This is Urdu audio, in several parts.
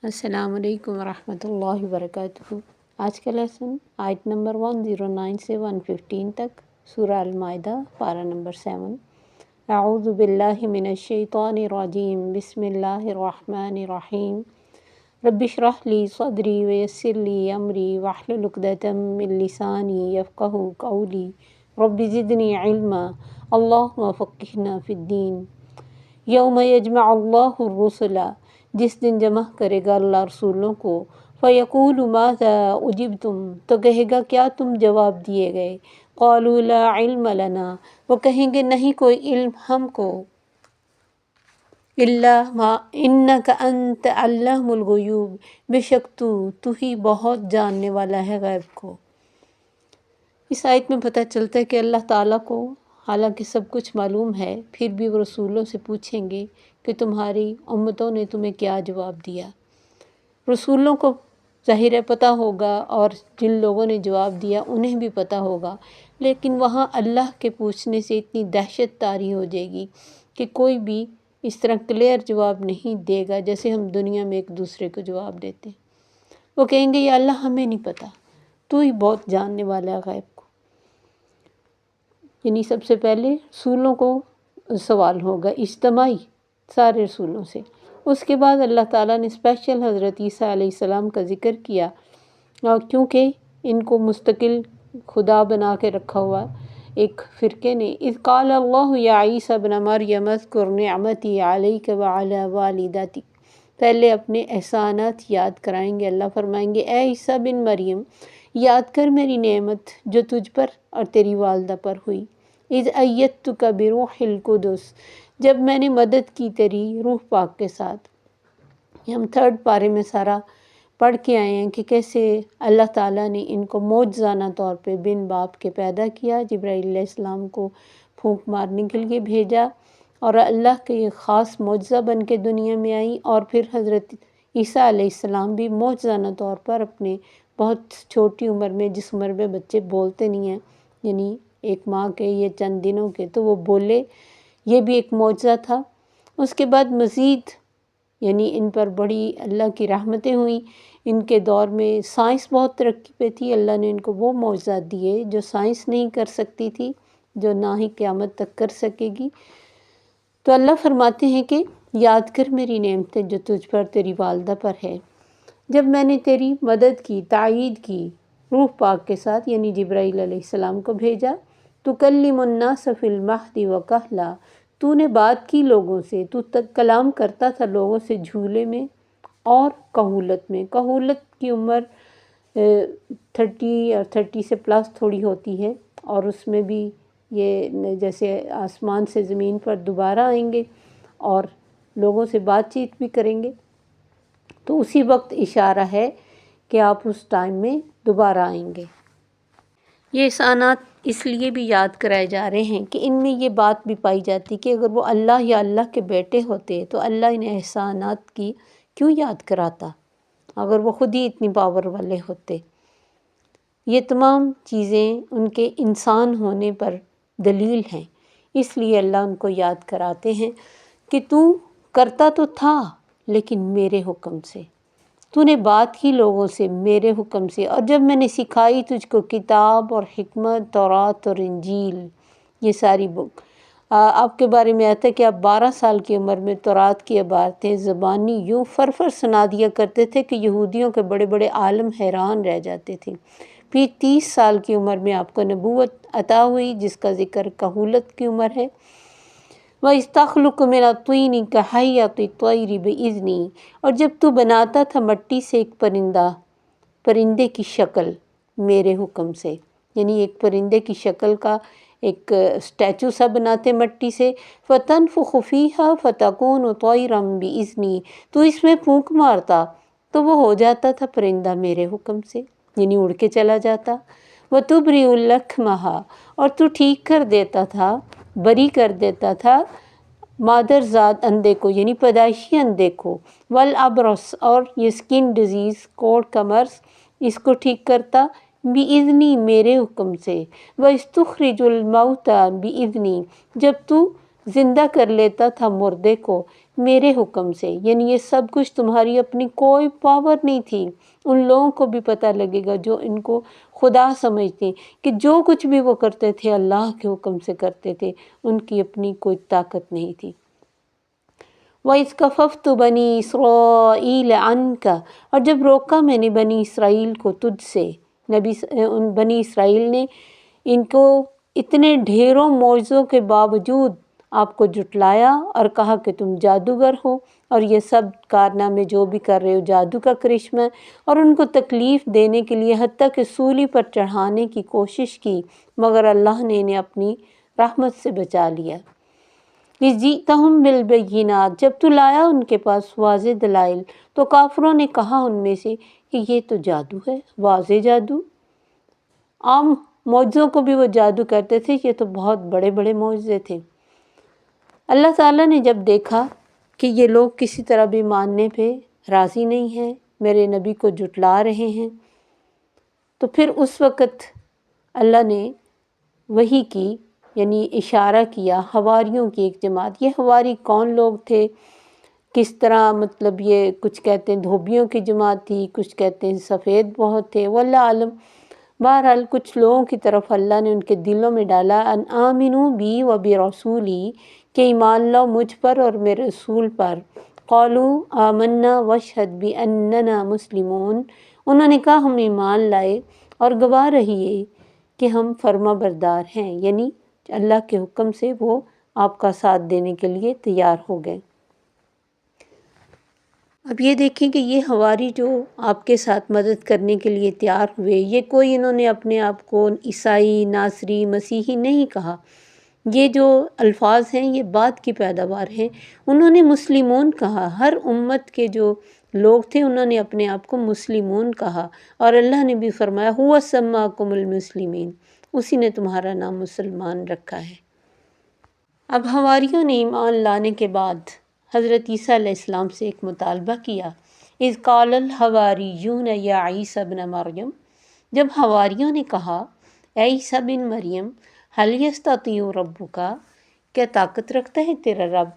السلام علیکم ورحمۃ اللہ وبرکاتہ۔ آج کا لیسن آیت نمبر 109 سے 115 تک، سورہ المائدہ پارہ نمبر 7۔ اعوذ باللہ من الشیطان الرجیم، بسم اللہ الرحمن الرحیم۔ رب اشرح لی صدری ویسر لی امری واحلل عقدۃ من لسانی یفقہوا قولی رب زدنی علما اللہم فقہنا فی الدین۔ یوم یجمع اللہ الرسل، جس دن جمع کرے گا اللہ رسولوں کو، فیقول ماذا اجبتم، تو کہے گا کیا تم جواب دیے گئے۔ قالوا لا علم لنا، وہ کہیں گے نہیں کوئی علم ہم کو، الا ما انک انت علام الغیوب، بے شک تو ہی بہت جاننے والا ہے غیب کو۔ اس آیت میں پتہ چلتا ہے کہ اللہ تعالیٰ کو حالانکہ سب کچھ معلوم ہے، پھر بھی وہ رسولوں سے پوچھیں گے کہ تمہاری امتوں نے تمہیں کیا جواب دیا۔ رسولوں کو ظاہر ہے پتہ ہوگا، اور جن لوگوں نے جواب دیا انہیں بھی پتہ ہوگا، لیکن وہاں اللہ کے پوچھنے سے اتنی دہشت طاری ہو جائے گی کہ کوئی بھی اس طرح کلیئر جواب نہیں دے گا جیسے ہم دنیا میں ایک دوسرے کو جواب دیتے ہیں۔ وہ کہیں گے یا اللہ ہمیں نہیں پتہ، تو ہی بہت جاننے والا ہے غیب کو۔ یعنی سب سے پہلے رسولوں کو سوال ہوگا اجتماعی سارے رسولوں سے۔ اس کے بعد اللہ تعالیٰ نے اسپیشل حضرت عیسیٰ علیہ السلام کا ذکر کیا، کیونکہ ان کو مستقل خدا بنا کے رکھا ہوا ایک فرقے نے۔ اذ قال اللہ یا عیسیٰ ابن مریم اذکر نعمتی علیک وعلی والدتک، پہلے اپنے احسانات یاد کرائیں گے۔ اللہ فرمائیں گے اے عیسیٰ بن مریم، یاد کر میری نعمت جو تجھ پر اور تیری والدہ پر ہوئی۔ اذ ایدتک بروح القدس، جب میں نے مدد کی تیری روح پاک کے ساتھ۔ یہ ہم 3rd پارے میں سارا پڑھ کے آئے ہیں کہ کیسے اللہ تعالیٰ نے ان کو معجزانہ طور پہ بن باپ کے پیدا کیا، جبرائیل علیہ السلام کو پھونک مارنے کے لیے بھیجا، اور اللہ کے یہ خاص معجزہ بن کے دنیا میں آئی، اور پھر حضرت عیسیٰ علیہ السلام بھی معجزانہ طور پر اپنے بہت چھوٹی عمر میں، جس عمر میں بچے بولتے نہیں ہیں، یعنی ایک ماں کے یہ چند دنوں کے، تو وہ بولے، یہ بھی ایک معجزہ تھا۔ اس کے بعد مزید یعنی ان پر بڑی اللہ کی رحمتیں ہوئیں۔ ان کے دور میں سائنس بہت ترقی پہ تھی، اللہ نے ان کو وہ معجزات دیے جو سائنس نہیں کر سکتی تھی، جو نہ ہی قیامت تک کر سکے گی۔ تو اللہ فرماتے ہیں کہ یاد کر میری نعمتیں جو تجھ پر تیری والدہ پر ہے، جب میں نے تیری مدد کی، تائید کی روح پاک کے ساتھ، یعنی جبرائیل علیہ السلام کو بھیجا۔ تکلم الناس فی المہد وکہلا، تو نے بات کی لوگوں سے، تو تک کلام کرتا تھا لوگوں سے جھولے میں اور کہولت میں۔ کہولت کی عمر 30 اور 30 سے پلس تھوڑی ہوتی ہے، اور اس میں بھی یہ جیسے آسمان سے زمین پر دوبارہ آئیں گے اور لوگوں سے بات چیت بھی کریں گے، تو اسی وقت اشارہ ہے کہ آپ اس ٹائم میں دوبارہ آئیں گے۔ یہ احسانات اس لیے بھی یاد کرائے جا رہے ہیں کہ ان میں یہ بات بھی پائی جاتی کہ اگر وہ اللہ یا اللہ کے بیٹے ہوتے تو اللہ انہیں احسانات کی کیوں یاد کراتا، اگر وہ خود ہی اتنی پاور والے ہوتے۔ یہ تمام چیزیں ان کے انسان ہونے پر دلیل ہیں، اس لیے اللہ ان کو یاد کراتے ہیں کہ تو کرتا تو تھا لیکن میرے حکم سے، تو نے بات کی لوگوں سے میرے حکم سے، اور جب میں نے سکھائی تجھ کو کتاب اور حکمت، تورات اور انجیل، یہ ساری بک۔ آپ کے بارے میں آتا ہے کہ آپ 12 سال کی عمر میں تورات کی عبارتیں زبانی یوں فر سنا دیا کرتے تھے کہ یہودیوں کے بڑے بڑے عالم حیران رہ جاتے تھے۔ پھر 30 سال کی عمر میں آپ کو نبوت عطا ہوئی، جس کا ذکر کہولت کی عمر ہے۔ وَإِذْ تَخْلُقُ مِنَ الطِّينِ كَهَيْئَةِ الطَّيْرِ بِإِذْنِي، اور جب تو بناتا تھا مٹی سے ایک پرندے کی شکل میرے حکم سے، یعنی ایک پرندے کی شکل کا ایک اسٹیچو سا بناتے مٹی سے۔ فَتَنْفُخُ فِيهَا فَتَكُونُ طَيْرًا بِإِذْنِي، تو اس میں پھونک مارتا تو وہ ہو جاتا تھا پرندہ میرے حکم سے، یعنی اڑ کے چلا جاتا۔ وَتُبْرِئُ الْأَكْمَحَ، اور تو ٹھیک کر دیتا تھا، بری کر دیتا تھا مادرزاد اندھے کو، یعنی پیدائشی اندھے کو۔ والابرص، اور یہ سکن ڈیزیز، کوڑ کا مرض، اس کو ٹھیک کرتا بِإِذْنِی، میرے حکم سے۔ وَإِذْ تُخْرِجُ الْمَوْتَى بِإِذْنِی، جب تو زندہ کر لیتا تھا مردے کو میرے حکم سے، یعنی یہ سب کچھ تمہاری اپنی کوئی پاور نہیں تھی۔ ان لوگوں کو بھی پتہ لگے گا جو ان کو خدا سمجھتے کہ جو کچھ بھی وہ کرتے تھے اللہ کے حکم سے کرتے تھے، ان کی اپنی کوئی طاقت نہیں تھی۔ وَإِذْ كَفَفْتُ بَنِي إِسْرَائِيلَ عَنْكَ، اور جب روکا میں نے بنی اسرائیل کو تجھ سے، ان بنی اسرائیل نے ان کو اتنے ڈھیروں معجزوں کے باوجود آپ کو جھٹلایا اور کہا کہ تم جادوگر ہو اور یہ سب کارنامے جو بھی کر رہے ہو جادو کا کرشمہ، اور ان کو تکلیف دینے کے لیے حتیٰ کہ سولی پر چڑھانے کی کوشش کی، مگر اللہ نے انہیں اپنی رحمت سے بچا لیا۔ جِئْتَهُم بِالْبَيِّنَاتِ، جب تو لایا ان کے پاس واضح دلائل، تو کافروں نے کہا ان میں سے کہ یہ تو جادو ہے، واضح جادو۔ عام معجزوں کو بھی وہ جادو کرتے تھے، یہ تو بہت بڑے بڑے معجزے تھے۔ اللہ تعالیٰ نے جب دیکھا کہ یہ لوگ کسی طرح بھی ماننے پہ راضی نہیں ہیں، میرے نبی کو جھٹلا رہے ہیں، تو پھر اس وقت اللہ نے وحی کی، یعنی اشارہ کیا حواریوں کی ایک جماعت۔ یہ حواری کون لوگ تھے، کس طرح، مطلب یہ کچھ کہتے ہیں دھوبیوں کی جماعت تھی، کچھ کہتے ہیں سفید بہت تھے، واللہ عالم۔ بہرحال کچھ لوگوں کی طرف اللہ نے ان کے دلوں میں ڈالا، ان آمنوا بی و برسولی، کہ ایمان لاؤ مجھ پر اور میرے رسول پر۔ قالوا آمنا واشہد باننا مسلمون، انہوں نے کہا ہم ایمان لائے اور گواہ رہیے کہ ہم فرما بردار ہیں، یعنی اللہ کے حکم سے وہ آپ کا ساتھ دینے کے لیے تیار ہو گئے۔ اب یہ دیکھیں کہ یہ حواری جو آپ کے ساتھ مدد کرنے کے لیے تیار ہوئے، یہ کوئی انہوں نے اپنے آپ کو عیسائی، ناصری، مسیحی نہیں کہا، یہ جو الفاظ ہیں یہ بعد کی پیداوار ہیں۔ انہوں نے مسلمون کہا، ہر امت کے جو لوگ تھے انہوں نے اپنے آپ کو مسلمون کہا، اور اللہ نے بھی فرمایا هو سماکم المسلمین، اسی نے تمہارا نام مسلمان رکھا ہے۔ اب حواریوں نے ایمان لانے کے بعد حضرت عیسیٰ علیہ السلام سے ایک مطالبہ کیا، اذ قال الحواریون یا عیسیٰ ابن مریم، جب حواریوں نے کہا اے عیسیٰ بن مریم، هل یستطیع ربک، کیا طاقت رکھتا ہے تیرا رب،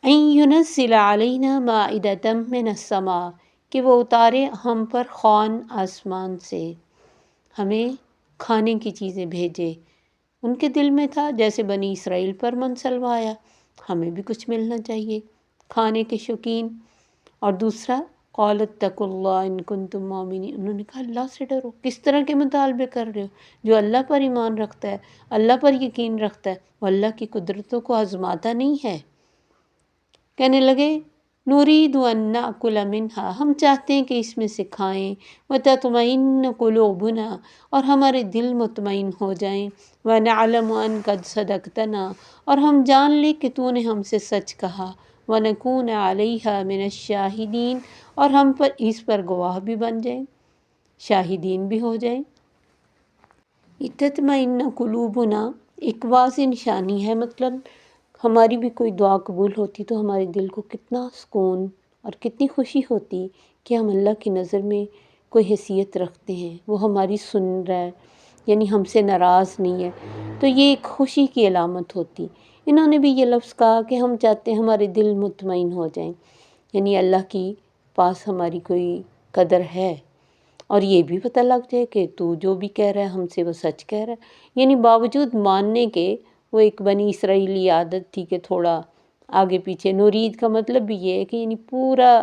ان ینزل علینا مائدۃ من السماء، کہ وہ اتارے ہم پر خوان آسمان سے، ہمیں کھانے کی چیزیں بھیجے۔ ان کے دل میں تھا جیسے بنی اسرائیل پر منسلوا آیا، ہمیں بھی کچھ ملنا چاہیے، کھانے کے شوقین۔ اور دوسرا قالوا اتقوا اللہ ان کنتم مؤمنین، انہوں نے کہا اللہ سے ڈرو، کس طرح کے مطالبے کر رہے ہو، جو اللہ پر ایمان رکھتا ہے، اللہ پر یقین رکھتا ہے، وہ اللہ کی قدرتوں کو آزماتا نہیں ہے۔ کہنے لگے نرید ان ناکل منہا، ہم چاہتے ہیں کہ اس میں سے کھائیں، وتطمئن قلوبنا، اور ہمارے دل مطمئن ہو جائیں، ونعلم ان قد صدقتنا، اور ہم جان لیں کہ تو نے ہم سے سچ کہا، ونکون علیہا من الشاہدین، اور ہم پر اس پر گواہ بھی بن جائیں، شاہدین بھی ہو جائیں۔ تطمئن قلوبنا ایک واضح نشانی ہے، مطلب ہماری بھی کوئی دعا قبول ہوتی تو ہمارے دل کو کتنا سکون اور کتنی خوشی ہوتی کہ ہم اللہ کی نظر میں کوئی حیثیت رکھتے ہیں، وہ ہماری سن رہا ہے، یعنی ہم سے ناراض نہیں ہے، تو یہ ایک خوشی کی علامت ہوتی۔ انہوں نے بھی یہ لفظ کہا کہ ہم چاہتے ہیں ہمارے دل مطمئن ہو جائیں، یعنی اللہ کی پاس ہماری کوئی قدر ہے، اور یہ بھی پتہ لگ جائے کہ تو جو بھی کہہ رہا ہے ہم سے وہ سچ کہہ رہا ہے، یعنی باوجود ماننے کے وہ ایک بنی اسرائیلی عادت تھی کہ تھوڑا آگے پیچھے، نورید کا مطلب بھی یہ ہے کہ یعنی پورا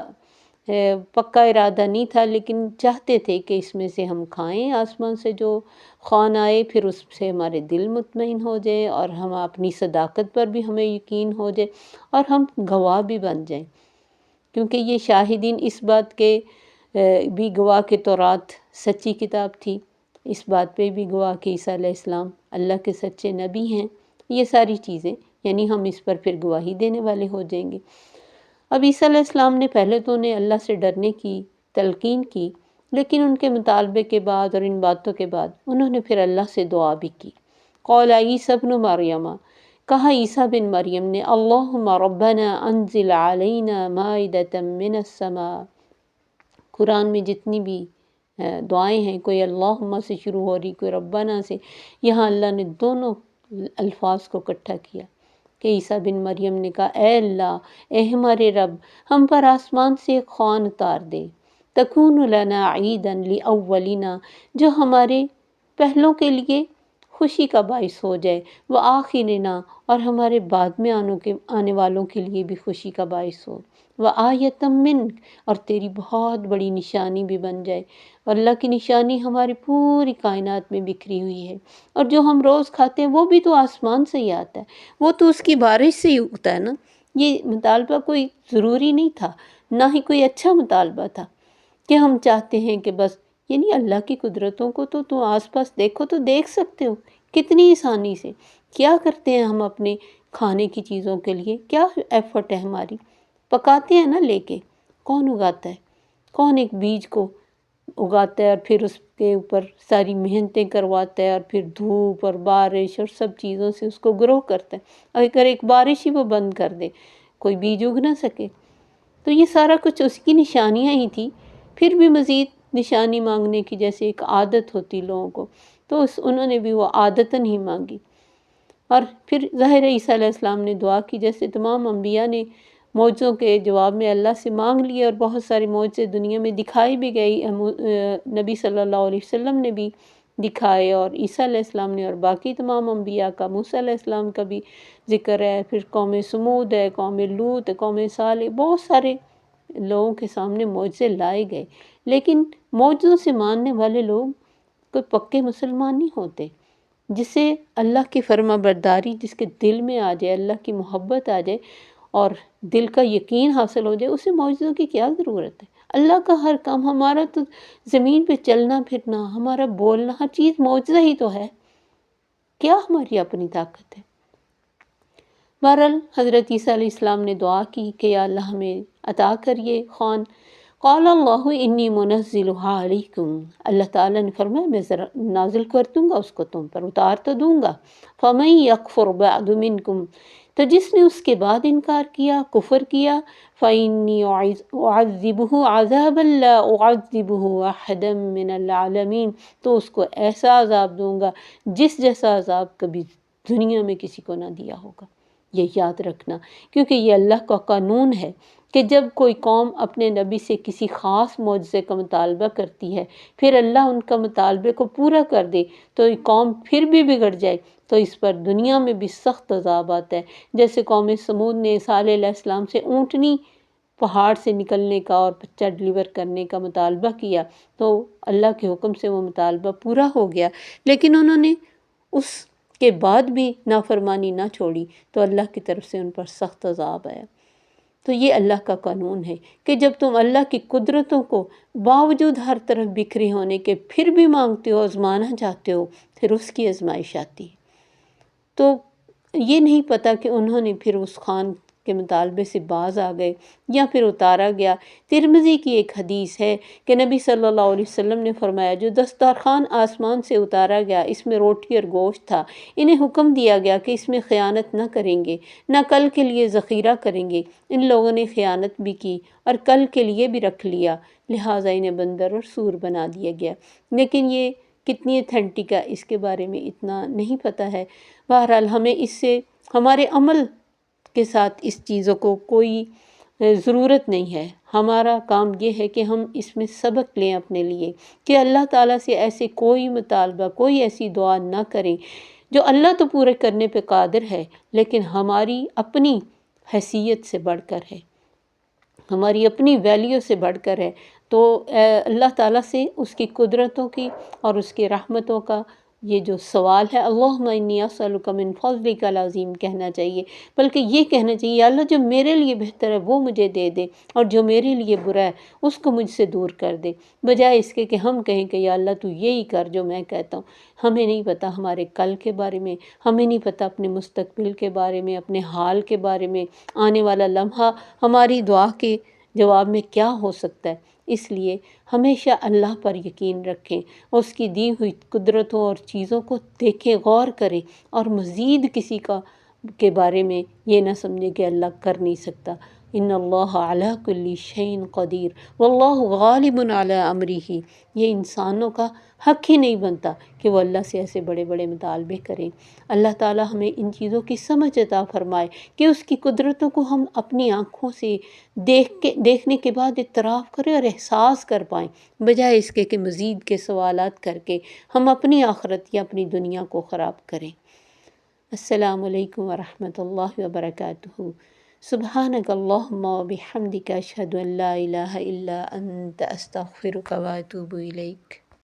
پکا ارادہ نہیں تھا، لیکن چاہتے تھے کہ اس میں سے ہم کھائیں، آسمان سے جو خوان آئے، پھر اس سے ہمارے دل مطمئن ہو جائیں اور ہم اپنی صداقت پر بھی ہمیں یقین ہو جائے اور ہم گواہ بھی بن جائیں، کیونکہ یہ شاہدین اس بات کے بھی گواہ کہ تورات سچی کتاب تھی، اس بات پہ بھی گواہ کہ عیسیٰ علیہ السلام اللہ کے سچے نبی ہیں، یہ ساری چیزیں، یعنی ہم اس پر پھر گواہی دینے والے ہو جائیں گے۔ اب عیسیٰ علیہ السلام نے پہلے تو انہیں اللہ سے ڈرنے کی تلقین کی، لیکن ان کے مطالبے کے بعد اور ان باتوں کے بعد انہوں نے پھر اللہ سے دعا بھی کی۔ قال عیسیٰ ابن مریم، کہا عیسیٰ بن مریم نے، اللہم ربنا انزل علینا مائدۃ من السماء، قرآن میں جتنی بھی دعائیں ہیں، کوئی اللہم سے شروع ہو رہی، کوئی ربنا سے، یہاں اللہ نے دونوں الفاظ کو اکٹھا کیا کہ عیسیٰ بن مریم نے کہا اے اللہ، اے ہمارے رب، ہم پر آسمان سے ایک خوان اتار دے، تکون لنا عیدا لاولنا، جو ہمارے پہلوں کے لیے خوشی کا باعث ہو جائے، وہ آخرنا، اور ہمارے بعد میں آنے والوں کے لیے بھی خوشی کا باعث ہو، وہ آیتم منک، اور تیری بہت بڑی نشانی بھی بن جائے۔ اور اللہ کی نشانی ہماری پوری کائنات میں بکھری ہوئی ہے، اور جو ہم روز کھاتے ہیں وہ بھی تو آسمان سے ہی آتا ہے، وہ تو اس کی بارش سے ہی اگتا ہے نا۔ یہ مطالبہ کوئی ضروری نہیں تھا، نہ ہی کوئی اچھا مطالبہ تھا کہ ہم چاہتے ہیں کہ بس، یعنی اللہ کی قدرتوں کو تو تم آس پاس دیکھو تو دیکھ سکتے ہو کتنی آسانی سے کیا کرتے ہیں ہم اپنے کھانے کی چیزوں کے لیے، کیا ایفرٹ ہے ہماری، پکاتے ہیں نا لے کے، کون اگاتا ہے، کون ایک بیج کو اگاتا ہے اور پھر اس کے اوپر ساری محنتیں کرواتا ہے اور پھر دھوپ اور بارش اور سب چیزوں سے اس کو گرو کرتا ہے، اگر ایک بارش ہی وہ بند کر دے کوئی بیج اگ نہ سکے۔ تو یہ سارا کچھ اس کی نشانیاں ہی تھی، پھر بھی مزید نشانی مانگنے کی جیسے ایک عادت ہوتی لوگوں کو، تو انہوں نے بھی وہ عادتاً ہی مانگی، اور پھر ظاہر عیسیٰ علیہ السلام نے دعا کی، جیسے تمام انبیاء نے معجزوں کے جواب میں اللہ سے مانگ لیے، اور بہت سارے معجزے دنیا میں دکھائی بھی گئی، نبی صلی اللہ علیہ وسلم نے بھی دکھائے، اور عیسیٰ علیہ السلام نے، اور باقی تمام انبیاء کا، موسیٰ علیہ السلام کا بھی ذکر ہے، پھر قوم سمود ہے، قوم لوط ہے، قوم صالح، بہت سارے لوگوں کے سامنے معجزے لائے گئے، لیکن معجزوں سے ماننے والے لوگ کوئی پکے مسلمان نہیں ہوتے۔ جسے اللہ کی فرما برداری جس کے دل میں آ جائے، اللہ کی محبت آ جائے اور دل کا یقین حاصل ہو جائے، اسے معجزوں کی کیا ضرورت ہے؟ اللہ کا ہر کام، ہمارا تو زمین پہ چلنا پھرنا، ہمارا بولنا، ہر چیز معجزہ ہی تو ہے، کیا ہماری اپنی طاقت ہے؟ بہرحال حضرت عیسیٰ علیہ السلام نے دعا کی کہ یا اللہ ہمیں عطا کریے خوان۔ قال اللہ انی منزلها علیکم، اللہ تعالیٰ نے فرمایا میں ذرا نازل کر دوں گا اس کو تم پر، اتار تو دوں گا۔ فمن یکفر بعد منکم، تو جس نے اس کے بعد انکار کیا، کفر کیا، فإنی أعذبه عذابا لا أعذبه أحدا من العالمین، تو اس کو ایسا عذاب دوں گا جس جیسا عذاب کبھی دنیا میں کسی کو نہ دیا ہوگا۔ یہ یاد رکھنا، کیونکہ یہ اللہ کا قانون ہے کہ جب کوئی قوم اپنے نبی سے کسی خاص معجزے کا مطالبہ کرتی ہے، پھر اللہ ان کا مطالبے کو پورا کر دے، تو یہ قوم پھر بھی بگڑ جائے تو اس پر دنیا میں بھی سخت عذاب آتا ہے۔ جیسے قوم سمود نے صالح علیہ السلام سے اونٹنی پہاڑ سے نکلنے کا اور بچہ ڈلیور کرنے کا مطالبہ کیا، تو اللہ کے حکم سے وہ مطالبہ پورا ہو گیا، لیکن انہوں نے اس کے بعد بھی نافرمانی نہ چھوڑی، تو اللہ کی طرف سے ان پر سخت عذاب آیا۔ تو یہ اللہ کا قانون ہے کہ جب تم اللہ کی قدرتوں کو باوجود ہر طرف بکھرے ہونے کے پھر بھی مانگتے ہو، آزمانا چاہتے ہو، پھر اس کی آزمائش آتی ہے۔ تو یہ نہیں پتہ کہ انہوں نے پھر اس خوان کے مطالبے سے باز آ گئے یا پھر اتارا گیا۔ ترمذی کی ایک حدیث ہے کہ نبی صلی اللہ علیہ وسلم نے فرمایا جو دسترخوان آسمان سے اتارا گیا، اس میں روٹی اور گوشت تھا، انہیں حکم دیا گیا کہ اس میں خیانت نہ کریں گے، نہ کل کے لیے ذخیرہ کریں گے۔ ان لوگوں نے خیانت بھی کی اور کل کے لیے بھی رکھ لیا، لہٰذا انہیں بندر اور سور بنا دیا گیا۔ لیکن یہ کتنی اتھینٹک ہے اس کے بارے میں اتنا نہیں پتہ ہے۔ بہرحال ہمیں اس سے ہمارے عمل کے ساتھ اس چیزوں کو کوئی ضرورت نہیں ہے۔ ہمارا کام یہ ہے کہ ہم اس میں سبق لیں اپنے لیے کہ اللہ تعالیٰ سے ایسے کوئی مطالبہ، کوئی ایسی دعا نہ کریں جو اللہ تو پورے کرنے پہ قادر ہے لیکن ہماری اپنی حیثیت سے بڑھ کر ہے، ہماری اپنی ویلیو سے بڑھ کر ہے۔ تو اللہ تعالیٰ سے اس کی قدرتوں کی اور اس کی رحمتوں کا یہ جو سوال ہے، اللہم انی اسألک من فضلک العظیم کہنا چاہیے، بلکہ یہ کہنا چاہیے یا اللہ جو میرے لیے بہتر ہے وہ مجھے دے دے، اور جو میرے لیے برا ہے اس کو مجھ سے دور کر دے، بجائے اس کے کہ ہم کہیں کہ یا اللہ تو یہی کر جو میں کہتا ہوں۔ ہمیں نہیں پتہ ہمارے کل کے بارے میں، ہمیں نہیں پتہ اپنے مستقبل کے بارے میں، اپنے حال کے بارے میں، آنے والا لمحہ ہماری دعا کے جواب میں کیا ہو سکتا ہے۔ اس لیے ہمیشہ اللہ پر یقین رکھیں، اس کی دی ہوئی قدرتوں اور چیزوں کو دیکھیں، غور کریں، اور مزید کسی کا کے بارے میں یہ نہ سمجھے کہ اللہ کر نہیں سکتا۔ ان اللہ علی کل شیء قدیر واللہ غالب علی امرہ، یہ انسانوں کا حق ہی نہیں بنتا کہ وہ اللہ سے ایسے بڑے بڑے مطالبے کریں۔ اللہ تعالی ہمیں ان چیزوں کی سمجھ عطا فرمائے کہ اس کی قدرتوں کو ہم اپنی آنکھوں سے دیکھنے کے بعد اعتراف کریں اور احساس کر پائیں، بجائے اس کے کہ مزید کے سوالات کر کے ہم اپنی آخرت یا اپنی دنیا کو خراب کریں۔ السلام علیکم ورحمۃ اللہ وبرکاتہ۔ سبحانک اللہم وبحمدک اشہد ان لا الہ الا انت استغفرک واتوب الیک۔